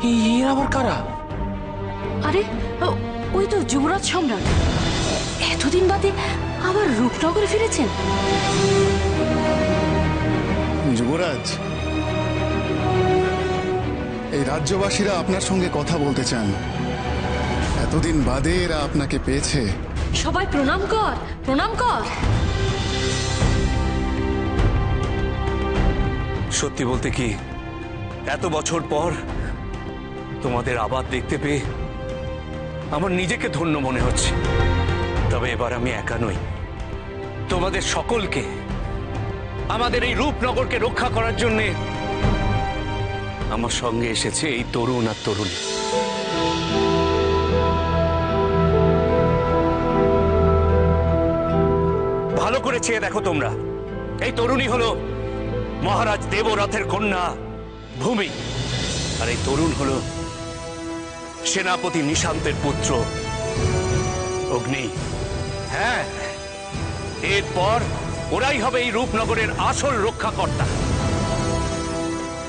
এর আবার কারা? আরে ওই তো যুবরাজ সম্রাট, এতদিন বাদে আবার রূপনগরে ফিরেছেন। যুবরাজ, এই রাজ্যবাসীরা আপনার সঙ্গে কথা বলতে চান। এতদিন বাদে এরা আপনাকে পেয়েছে। সবাই প্রণাম কর, প্রণাম কর। সত্যি বলতে কি, এত বছর পর তোমাদের আবার দেখতে পেয়ে আমার নিজেকে ধন্য মনে হচ্ছে। তবে এবার আমি একা নই, তোমাদের সকলকে, আমাদের এই রূপনগরকে রক্ষা করার জন্য আমার সঙ্গে এসেছে এই তরুণ আর তরুণী। ভালো করে চেয়ে দেখো তোমরা, এই তরুণী হলো মহারাজ দেবরথের কন্যা ভূমি, আর এই তরুণ হলো সেনাপতি নিশান্তের পুত্র অগ্নি। হ্যাঁ, এরপর ওরাই হবে এই রূপনগরের আসল রক্ষাকর্তা।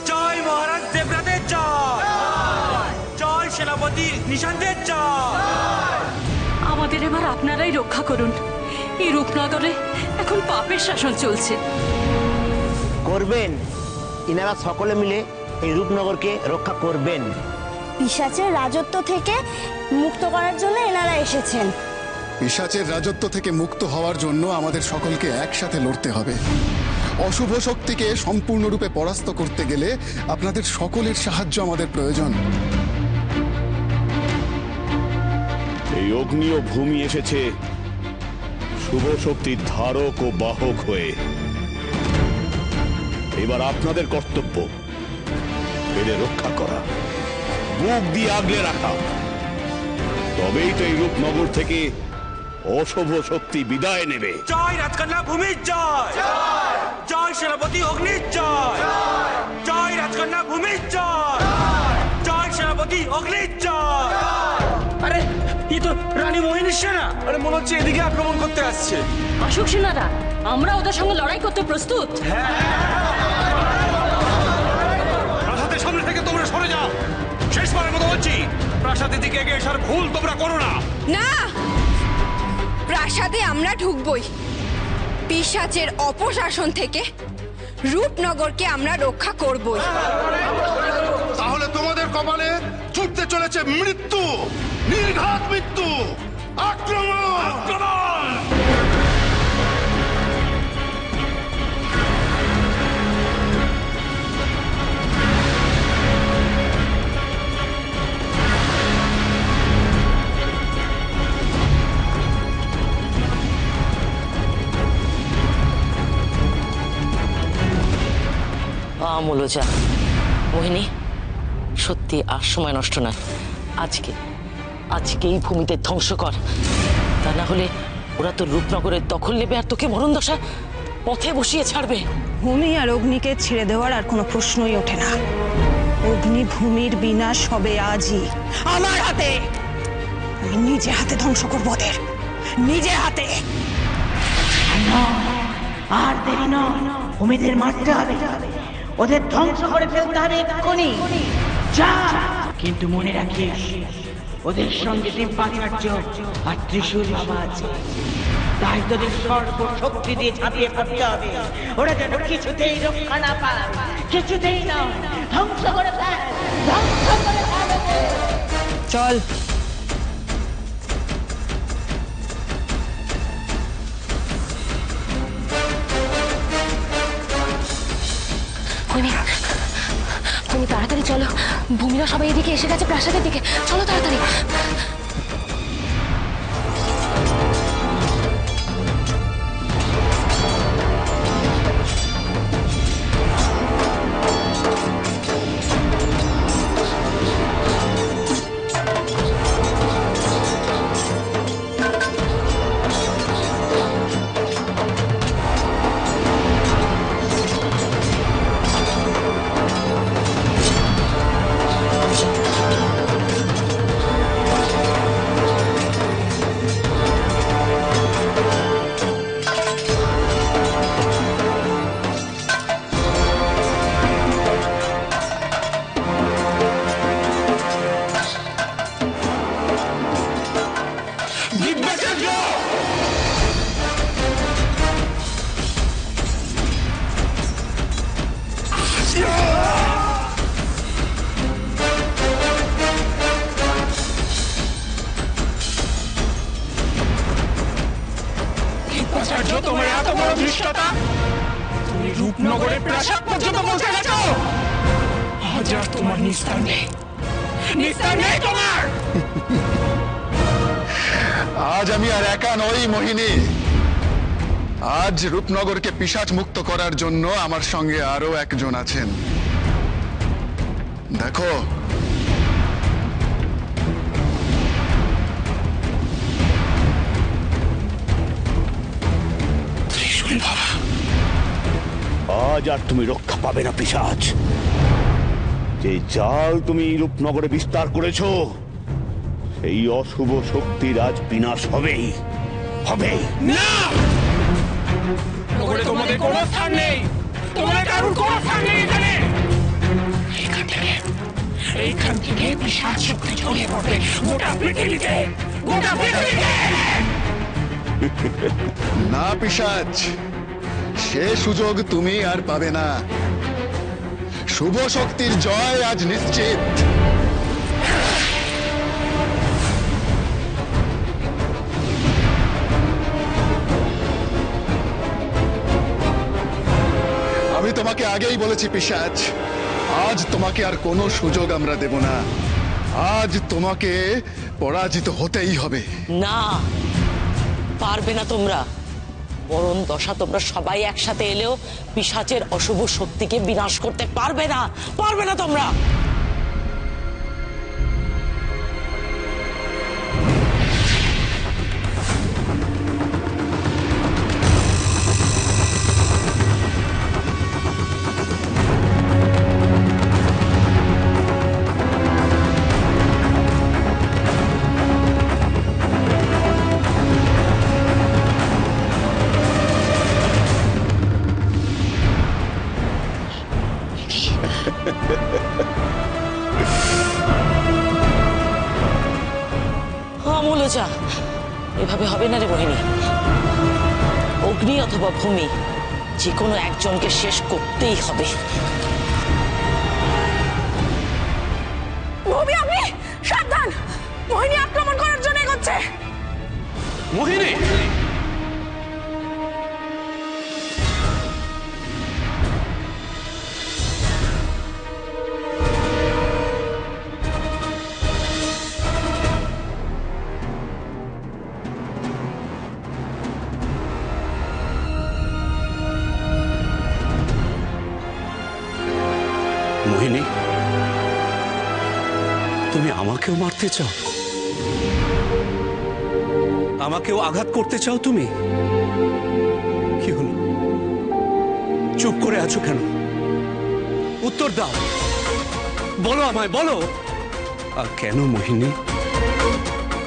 জয় মহারাজ দেবরাজের জয়, জয় সেনাপতি নিশান্তের জয়। আমাদের এবার আপনারাই রক্ষা করুন। এই রূপনগরে এখন পাপের শাসন চলছে। করবেন, ইনারা সকলে মিলে এই রূপনগরকে রক্ষা করবেন। পিশাচের রাজত্ব থেকে মুক্ত করার জন্য এনারা এসেছেন। পিশাচের রাজত্ব থেকে মুক্ত হওয়ার জন্য আমাদের সকলকে একসাথে লড়তে হবে। অশুভ শক্তিকে সম্পূর্ণরূপে পরাস্ত করতে গেলে আপনাদের সকলের সাহায্য আমাদের প্রয়োজন। এই অগ্নি ও ভূমি এসেছে শুভ শক্তির ধারক ও বাহক হয়ে। এবার আপনাদের কর্তব্য এদের রক্ষা করা, বুক দিয়ে আগলে রাখা। তবেই তো এই রূপনগর থেকে অশুভ শক্তি বিদায় নেবে। জয় রাজকন্যা ভূমির জয়, জয় সেনাপতি অগ্নির জয়, জয় রাজকন্যা ভূমির জয়, জয় সেনাপতি অগ্নির জয়। আরে এই তো রানী মোহিনীর সেনা। আরে মনে হচ্ছে এদিকে আক্রমণ করতে আসছে। অশোক সেনারা, আমরা ওদের সঙ্গে লড়াই করতে প্রস্তুত। প্রাসাদের সামনে থেকে তোমরা সরে যাও। শেষবারের মতো বলছি, প্রাসাদের দিকে এগিয়ে আসার ভুল তোমরা করো না। না, প্রাসাদে আমরা ঢুকবই। পিশাচের অপশাসন থেকে রূপনগরকে আমরা রক্ষা করবই। তাহলে তোমাদের কপালে ছুটতে চলেছে মৃত্যু, নির্ঘাত মৃত্যু। আক্রমণ! আক্রমণ! আমূলজা, মোহিনী, সত্যি আর সময় নষ্ট নয়। আজকেই ভূমিতে ধ্বংস কর, তা না হলে ওরা তো রূপনগরের দখল নেবে আর তোকে মরণ দশা পথে বসিয়ে ছাড়বে। ভূমি আর অগ্নিকে ছেড়ে দেওয়ার আর কোনো প্রশ্নই ওঠে না। অগ্নি ভূমির বিনাশ হবে আজই, আমার হাতে। আমি নিজে হাতে ধ্বংস করবো ওদের, নিজে হাতে। আর দেরি নয়, ভূমিদের মারতে হবে, ওদের ধ্বংস করে ফেলতে হবে এক্ষুনি। যা, কিন্তু মনে রাখিস, ওদের সঙ্গে দিব্যাচার্য আর ত্রিশূল বাবা আছে। তাই তোদের সর্বশক্তি দিয়ে ঝাঁপিয়ে পড়তে হবে। ওরা যেন কিছুতেই রক্ষা না পায়, কিছুতেই না। ধ্বংস করে ফেল, ধ্বংস করে ফেল। চল। তুমি তাড়াতাড়ি চলো, ভূমিরা সবাই এদিকে এসে গেছে, প্রাসাদের দিকে। চলো তাড়াতাড়ি। ধৃষ্টতা, তুমি রূপনগরের প্রাসাদ পর্যন্ত পৌঁছে গেছো। আজ আর তোমার নিস্তার নেই, নিস্তার নেই তোমার। আজ আমি আর একা নই মোহিনী। আজ রূপনগরকে পিশাচ মুক্ত করার জন্য আমার সঙ্গে আরো একজন আছেন। দেখো, ত্রিশূল বাবা, আজ আর তুমি রক্ষা পাবে না পিশাচ। যে জাল তুমি রূপনগরে বিস্তার করেছো, এই অশুভ শক্তির আজ বিনাশ হবেই হবেই। না, নগরে তোমাদের কোনো স্থান নেই, তোমাদের কারোর কোনো স্থান নেই এখানে। এইখান থেকে পিশাচ শক্তি ছড়িয়ে পড়বে গোটা পৃথিবীতে, গোটা পৃথিবীতে। না পিশাচ, সে সুযোগ তুমি আর পাবে না। শুভ শক্তির জয় আজ নিশ্চিত। আমি তোমাকে আগেই বলেছি পিশাচ, আজ তোমাকে আর কোনো সুযোগ আমরা দেব না। আজ তোমাকে পরাজিত হতেই হবে। না, পারবে না তোমরা। বরণ দশা তোমরা সবাই একসাথে এলেও পিশাচের অশুভ শক্তিকে বিনাশ করতে পারবে না, পারবে না তোমরা। যা, এভাবে হবে না রে মোহিনী। অগ্নি অথবা ভূমি, যে কোনো একজনকে শেষ করতেই হবে। ভূমি, আপনি সাবধান, মোহিনী আক্রমণ করার জন্য এগোচ্ছে। মোহিনী, মোহিনী, তুমি আমাকেও মারতে চাও? আমাকেও আঘাত করতে চাও তুমি? কি হলো, চুপ করে আছো কেন? উত্তর দাও, বলো আমায়, বলো। আর কেন মোহিনী?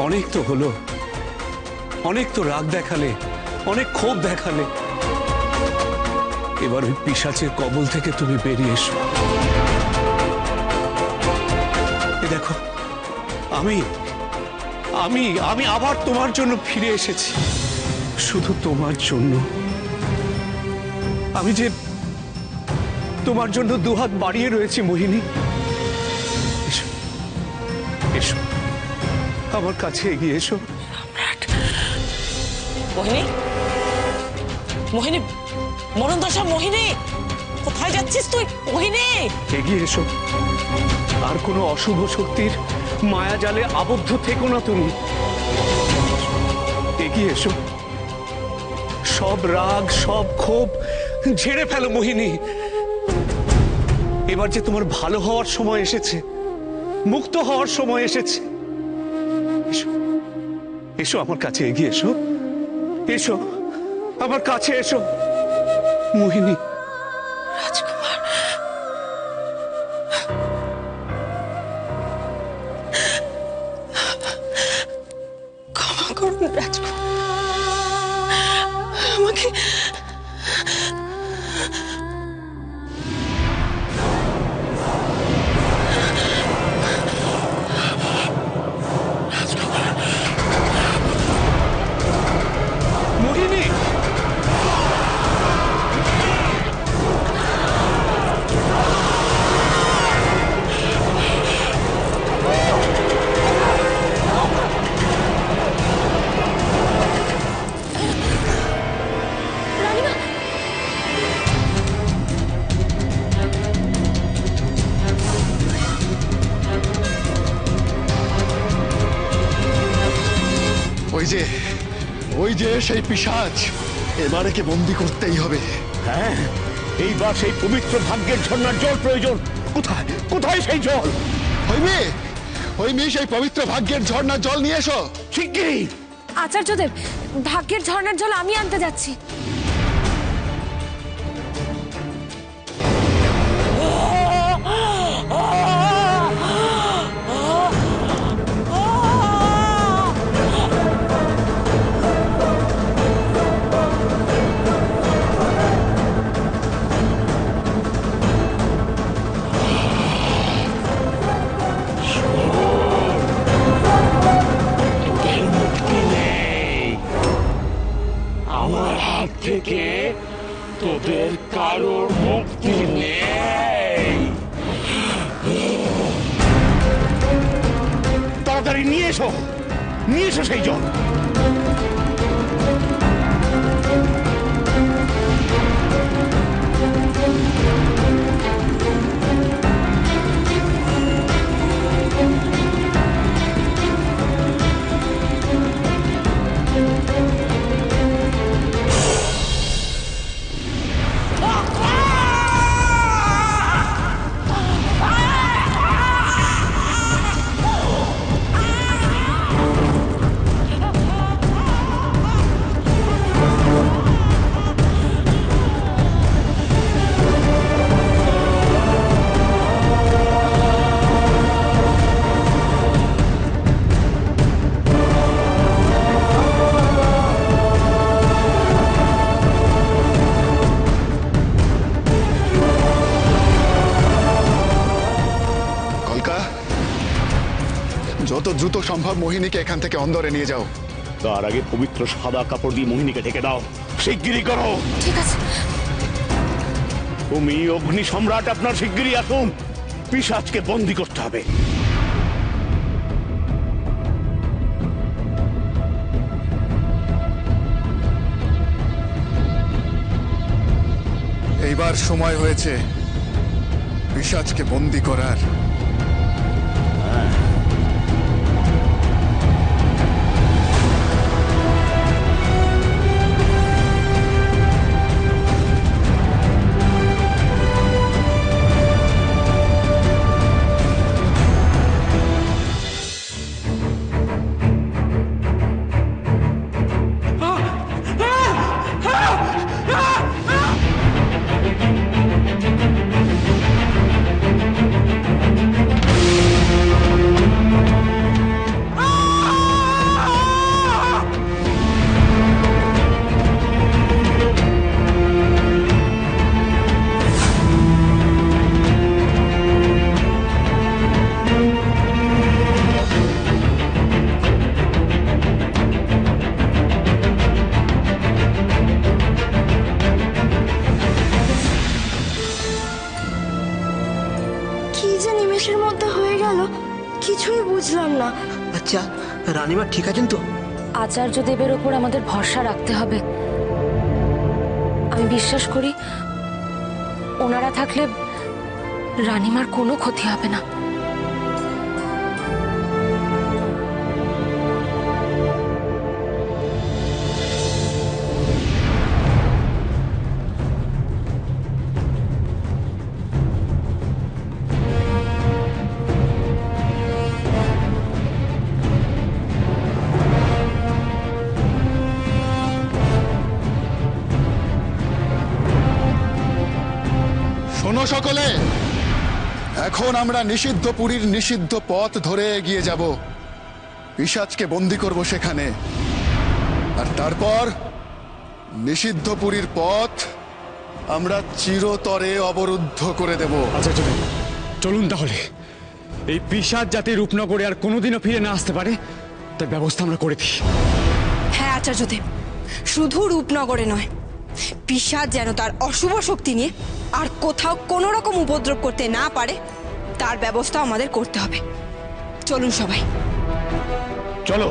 অনেক তো হলো, অনেক তো রাগ দেখালে, অনেক ক্ষোভ দেখালে। এবার ওই পিশাচের কবল থেকে তুমি বেরিয়ে এসো। দেখো, আমি আমি আমি আবার তোমার জন্য ফিরে এসেছি, শুধু তোমার জন্য। আমি যে তোমার জন্য দুহাত বাড়িয়ে রয়েছি মোহিনী। এসো, এসো, আমার কাছে এগিয়ে এসো। মোহিনী, মোহিনী, মরণদশা মোহিনী, কোথায় যাচ্ছিস তুই মোহিনী? এগিয়ে এসো, আর কোনো অশুভ শক্তির মায়া জালে আবদ্ধ থেকো না তুমি। এগিয়ে এসো, সব রাগ, সব ক্ষোভ ঝেড়ে ফেলো মোহিনী। এবার যে তোমার ভালো হওয়ার সময় এসেছে, মুক্ত হওয়ার সময় এসেছে। এসো, এসো আমার কাছে, এগিয়ে এসো, এসো আমার কাছে, এসো মোহিনী। রাজকুমার, ক্ষমা করুন রাজকুমার, আমাকে মোহিনী, ওই যে সেই পিশাচ, এবারে কে বন্দি করতেই হবে। হ্যাঁ, এইবার সেই পবিত্র ভাগ্যের ঝর্ণার জল প্রয়োজন। কোথায় কোথায় সেই জল? ওই মেয়ে সেই পবিত্র ভাগ্যের ঝর্ণার জল নিয়ে এসো শিগগিরই। আচার্যদেব, ভাগ্যের ঝর্ণার জল আমি আনতে যাচ্ছি। আমার হাত থেকে তোদের কারোর মুক্তি নেই। তাড়াতাড়ি নিয়ে এসো সেই জল। যত দ্রুত সম্ভব মোহিনীকে এখান থেকে অন্দরে নিয়ে যাও। তার আগে পবিত্র সাদা কাপড় দিয়ে মোহিনীকে ঢেকে দাও। শিগগিরই করো। ঠিক আছে। তুমি অগ্নি সম্রাট, আপনার শিগগিরই আসুন। পিশাচকে বন্দী করতে হবে। এইবার সময় হয়েছে পিশাচকে বন্দী করার। কিছুই বুঝলাম না। আচ্ছা, রানীমা ঠিক আছেন তো? আচার্য দেবের ওপর আমাদের ভরসা রাখতে হবে। আমি বিশ্বাস করি ওনারা থাকলে রানীমার কোনো ক্ষতি হবে না। শোনো সকলে, এখন আমরা নিষিদ্ধপুরীর নিষিদ্ধ পথ ধরে এগিয়ে যাব। পিশাচকে বন্দী করব সেখানে, আর তারপর নিষিদ্ধপুরীর পথ আমরা চিরতরে অবরুদ্ধ করে দেব। আচ্ছা চলুন তাহলে। এই পিশাচ যাতে রূপনগরে আর কোনোদিনও ফিরে না আসতে পারে তার ব্যবস্থা আমরা করে দিই। হ্যাঁ আচার্যদেব, শুধু রূপনগরে নয়, পিশাচ যেন তার অশুভ শক্তি নিয়ে আর কোথাও কোনো রকম উপদ্রব করতে না পারে তার ব্যবস্থা আমাদের করতে হবে। চলুন সবাই, চলো।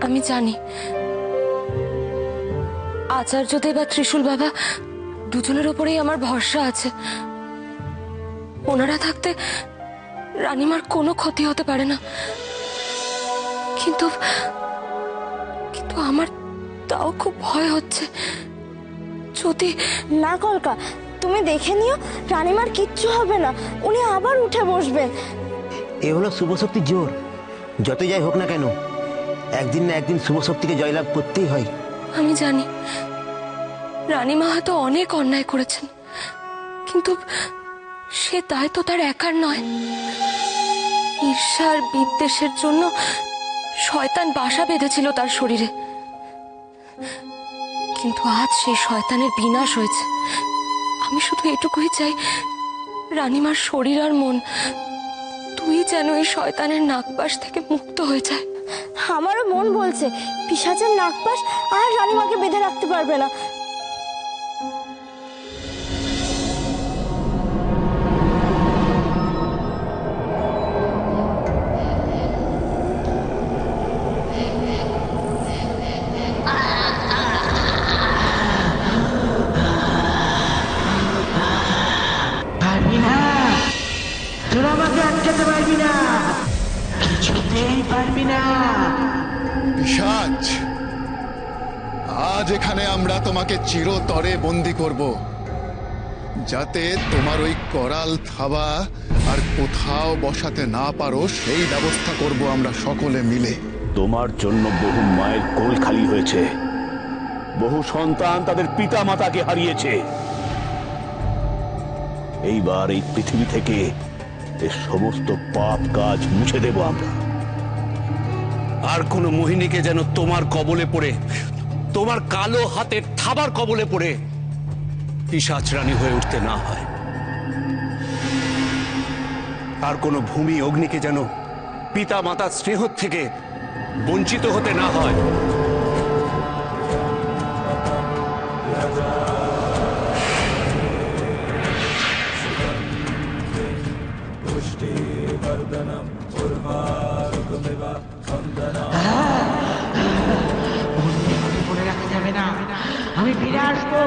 আমি জানি আচার্যদেব আর ত্রিশূল বাবা দুজনের ওপরেই আমার ভরসা আছে। ওনারা থাকতে রানীমার কোনো ক্ষতি হতে পারে না, কিন্তু কিন্তু আমার তাও খুব ভয় হচ্ছে। যদি না কলকা, তুমি দেখে নিও, রানীমার কিচ্ছু হবে না, উনি আবার উঠে বসবেন। এ হলো শুভ শক্তির জোর। যত যাই হোক না কেন, একদিন না একদিন শুভ শক্তিকে জয়লাভ করতেই হয়। আমি জানি রানীমা হয়তো অনেক অন্যায় করেছেন, কিন্তু সে দায় তো তার একার নয়। ঈর্ষার বিদ্বেষের জন্য শয়তান বাসা বেঁধেছিল তার শরীরে, কিন্তু আজ সেই শয়তানের বিনাশ হয়েছে। আমি শুধু এটুকুই চাই, রানীমার শরীর আর মন তুই যেন এই শয়তানের নাগপাশ থেকে মুক্ত হয়ে যায়। আমারও মন বলছে পিশাচের নাগপাশ আর রানীমাকে বেঁধে রাখতে পারবে না। পারবি না, তোরা আমাকে আটকাতে পারবি না, কিছুতেই পারবি না। পিশাচ, আজ এখানে আমরা তোমাকে চিরতরে বন্দি করব, যাতে তোমার ওই করাল থাবা আর কোথাও বসাতে না পারো সেই ব্যবস্থা করব আমরা সকলে মিলে। তোমার জন্য বহু মায়ের কোল খালি হয়েছে, বহু সন্তান তাদের পিতা মাতাকে হারিয়েছে। এইবার এই পৃথিবী থেকে এ সমস্ত পাপ কাজ মুছে দেব আমরা। আর কোন মোহিনীকে যেন তোমার কবলে পড়ে, তোমার কালো হাতের থাবার কবলে পড়ে পিশাচ রানী হয়ে উঠতে না হয়। আর কোন ভূমি অগ্নিকে যেন পিতা মাতার স্নেহ থেকে বঞ্চিত হতে না হয়। মনে রাখা যাবে না, আমি ফিরে আসবো,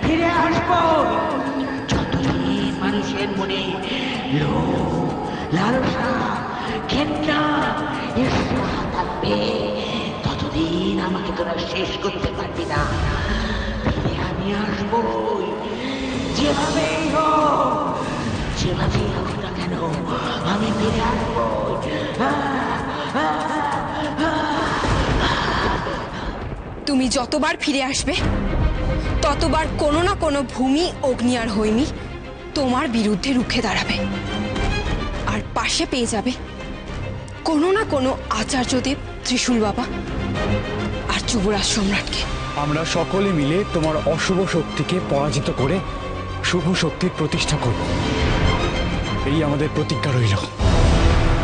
ফিরে আসবো। যতদিন মানুষের মনে লোভ, লালসা, ঘেন্না, ঈর্ষা থাকবে, ততদিন আমাকে তোরা শেষ করতে পারবি না। ফিরে আমি আসবো, যেভাবেই হোক, যেভাবেই হোক না কেন, আমি ফিরে আসবো। তুমি যতবার ফিরে আসবে ততবার কোনো না কোনো ভূমি, অগ্নি আর হৈমি তোমার বিরুদ্ধে রুখে দাঁড়াবে, আর পাশে পেয়ে যাবে কোনো না কোনো আচার্যদেব, ত্রিশূল বাবা আর যুবরাজ সম্রাটকে। আমরা সকলে মিলে তোমার অশুভ শক্তিকে পরাজিত করে শুভ শক্তির প্রতিষ্ঠা করব, এই আমাদের প্রতিজ্ঞা রইল।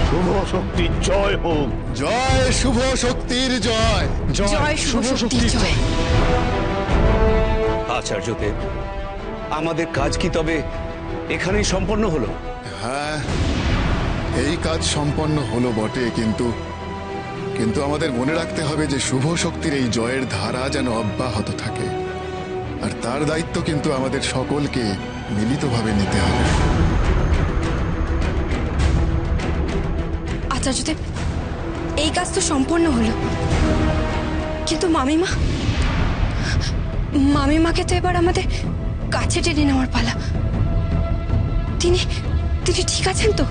শুভ শক্তির জয় হোক। জয় শুভ শক্তির জয়। জয় শুভ শক্তির জয়। আচার্যদেব, আমাদের কাজ কি তবে এখানেই সম্পন্ন হলো? হ্যাঁ, এই কাজ সম্পন্ন হলো বটে, কিন্তু কিন্তু আমাদের মনে রাখতে হবে যে শুভ শক্তির এই জয়ের ধারা যেন অব্যাহত থাকে, আর তার দায়িত্ব কিন্তু আমাদের সকলকে মিলিতভাবে নিতে হবে। আচার্যদেব, এই কাজ তো সম্পন্ন হলো, কিন্তু মামিমাকে তো এবার আমাদের কাছে টেনে নেওয়ার পালা। তিনি ঠিক আছেন তো?